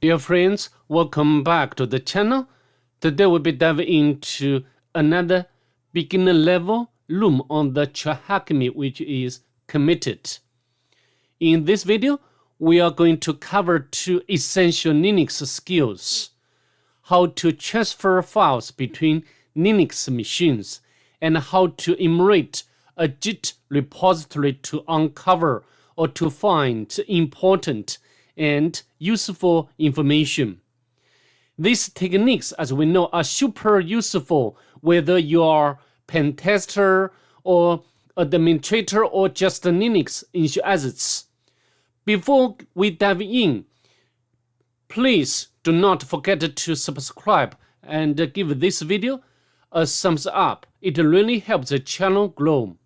Dear friends, welcome back to the channel. Today we'll be diving into another beginner level loom on the TryHackMe, which is committed. In this video, we are going to cover two essential Linux skills: how to transfer files between Linux machines and how to enumerate a Git repository to uncover or to find important and useful information. These techniques, as we know, are super useful whether you are pen tester or administrator or just Linux enthusiasts. Before we dive in, please do not forget to subscribe and give this video a thumbs up. It really helps the channel grow.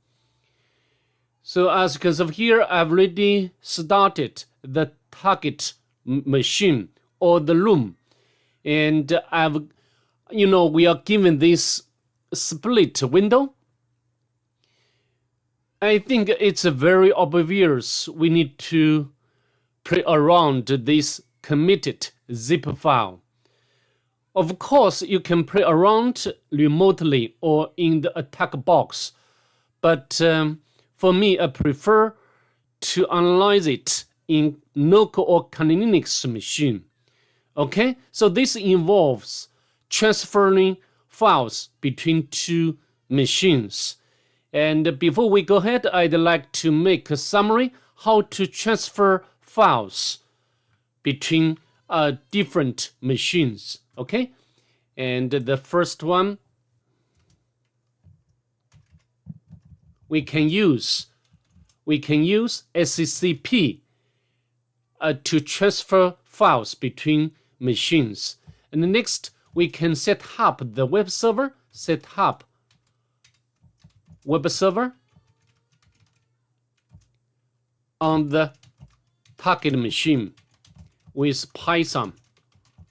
So as you can see here, I've already started the target machine or the loom, and we are given this split window. I think it's very obvious we need to play around this committed zip file. Of course, you can play around remotely or in the attack box, but for me, I prefer to analyze it in local or Kali Linux machine. Okay, so this involves transferring files between two machines. And before we go ahead, I'd like to make a summary how to transfer files between different machines. Okay, and the first one, we can use OSCP to transfer files between machines. And next, we can set up the web server, on the target machine with Python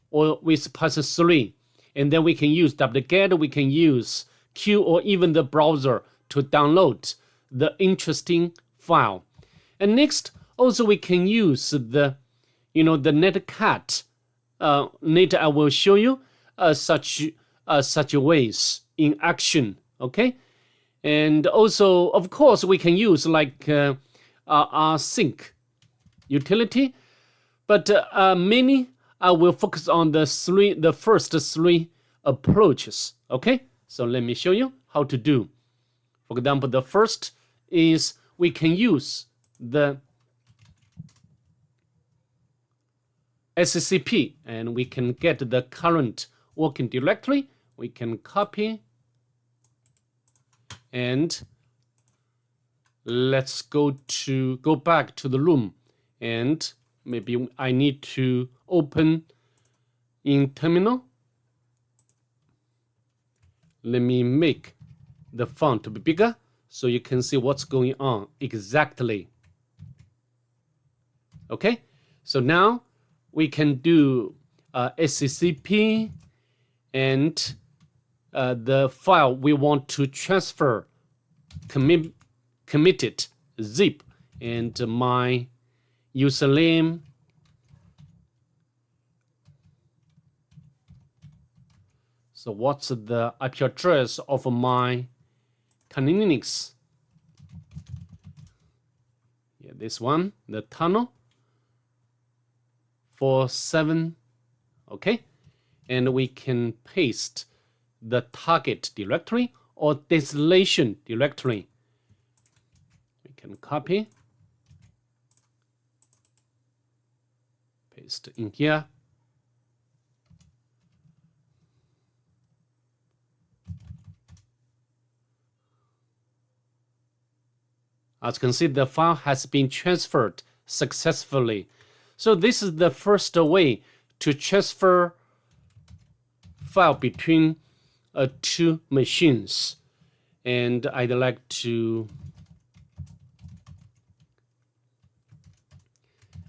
or with Python 3. And then we can use wget, we can use Q or even the browser to download the interesting file. And next, also we can use the Netcat. Later I will show you such ways in action. Okay, and also of course we can use like our sync utility, but mainly I will focus on the first three approaches. Okay, so let me show you how to do. For example, the first is we can use the OSCP and we can get the current working directory. We can copy and let's go back to the loom, and maybe I need to open in terminal. Let me make the font to be bigger so you can see what's going on exactly. Okay, so now we can do OSCP and the file we want to transfer, committed zip, and my username, so what's the IP address of my Kali Linux? Yeah, this one, the tunnel 47. Okay, and we can paste the target directory or destination directory. We can copy, paste in here. As you can see, the file has been transferred successfully. So this is the first way to transfer file between two machines. And I'd like to,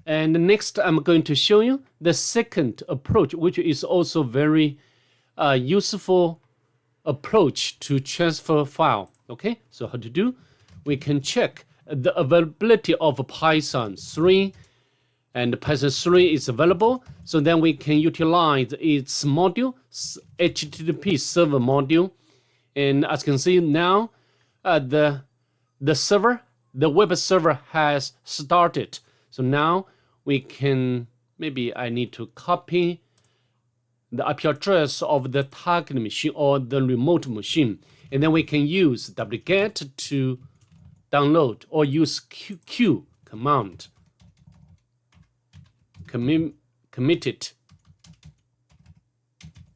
and next I'm going to show you the second approach, which is also very useful approach to transfer file. Okay, so how to do? We can check the availability of Python 3 and Python 3 is available. So then we can utilize its module, HTTP server module. And as you can see now, the web server has started. So now we can, maybe I need to copy the IP address of the target machine or the remote machine. And then we can use wget to download or use q command. Committed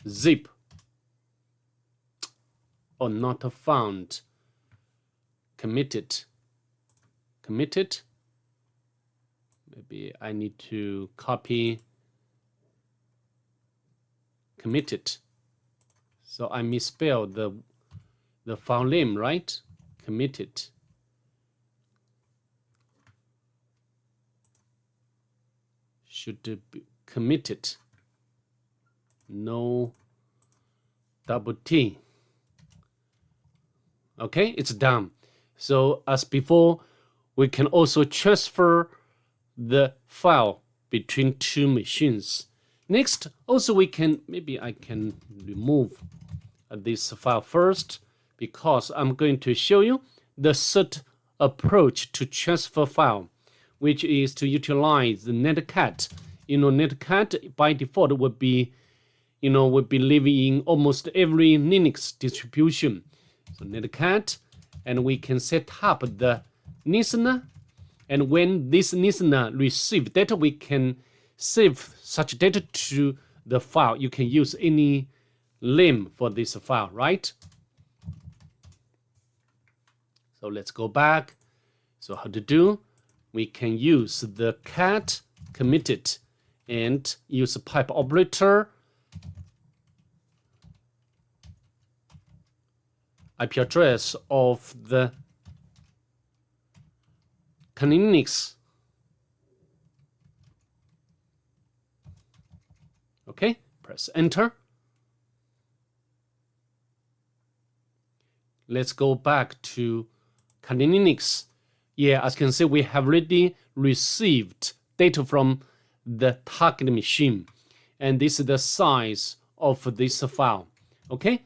zip or not found. Committed. Maybe I need to copy committed. So I misspelled the file name, right? Committed. Should be committed. No double T. Okay, it's done. So as before, we can also transfer the file between two machines. Next, also we can, maybe I can remove this file first, because I'm going to show you the third approach to transfer file, which is to utilize the Netcat. Netcat by default would be, would be living in almost every Linux distribution. So Netcat, and we can set up the listener, and when this listener receives data, we can save such data to the file. You can use any name for this file, right? So let's go back. So how to do? We can use the cat committed and use a pipe operator, IP address of the Linux. Okay, press enter. Let's go back to Linux. Yeah, as you can see, we have already received data from the target machine, and this is the size of this file. Okay,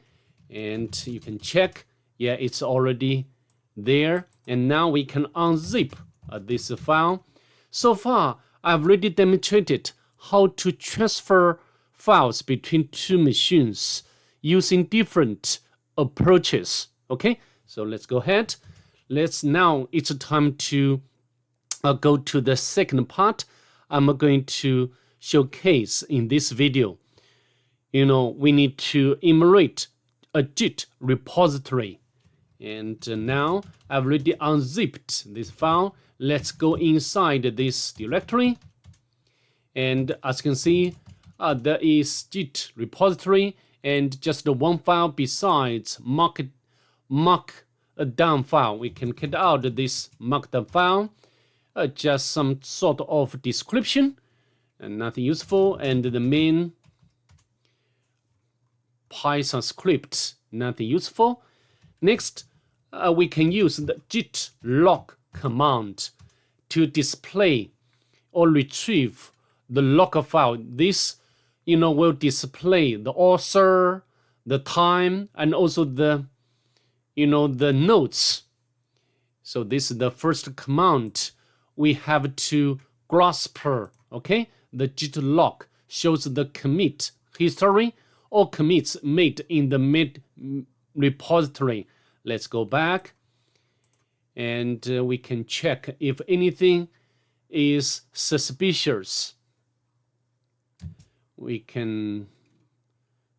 and you can check. Yeah, it's already there. And now we can unzip this file. So far, I've already demonstrated how to transfer files between two machines using different approaches. Okay, so let's go ahead. Now it's time to go to the second part. I'm going to showcase in this video. We need to enumerate a Git repository. And now I've already unzipped this file. Let's go inside this directory. And as you can see, there is Git repository and just one file besides markdown file. We can cut out this markdown file, just some sort of description and nothing useful, and the main Python script, nothing useful. Next, we can use the git log command to display or retrieve the log file. This, will display the author, the time, and also the, the notes. So this is the first command. We have to grasp, okay? The git log shows the commit history or commits made in the mid repository. Let's go back, and we can check if anything is suspicious. We can,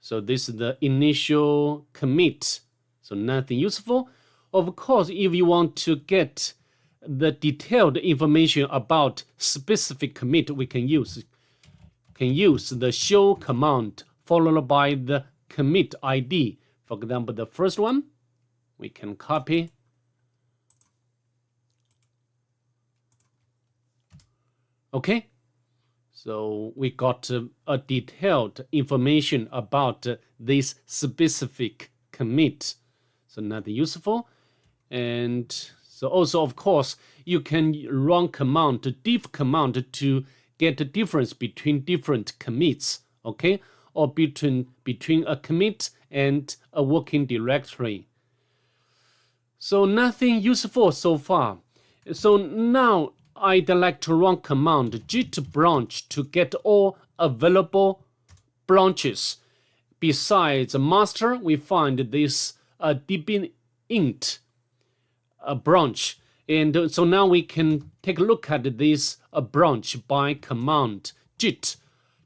so this is the initial commit, so nothing useful. Of course, if you want to get the detailed information about specific commit, we can use the show command followed by the commit ID. For example, the first one, we can copy. Okay, so we got a detailed information about this specific commit. So nothing useful. And so also, of course, you can run command, diff command, to get the difference between different commits, okay, or between a commit and a working directory. So nothing useful so far. So now I'd like to run command git branch to get all available branches. Besides master, we find this db int branch. And so now we can take a look at this branch by command git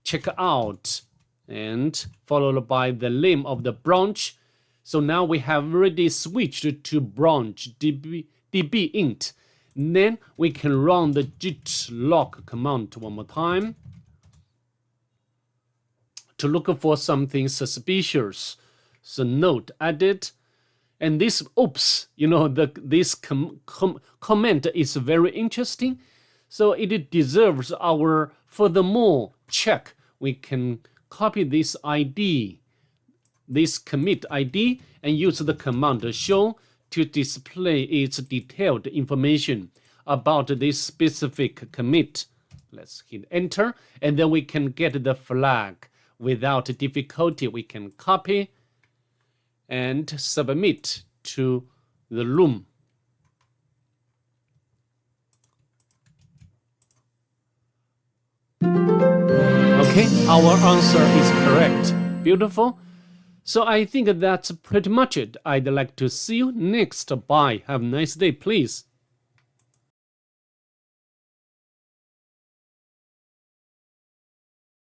check out and followed by the name of the branch. So now we have already switched to branch db int. Then we can run the git log command one more time to look for something suspicious. So node added. And this, oops, you know, this comment is very interesting. So it deserves our furthermore check. We can copy this ID, this commit ID, and use the command show to display its detailed information about this specific commit. Let's hit enter, and then we can get the flag without difficulty. We can copy and submit to the loom. Okay, our answer is correct. Beautiful. So I think that's pretty much it. I'd like to see you next. Bye. Have a nice day, please.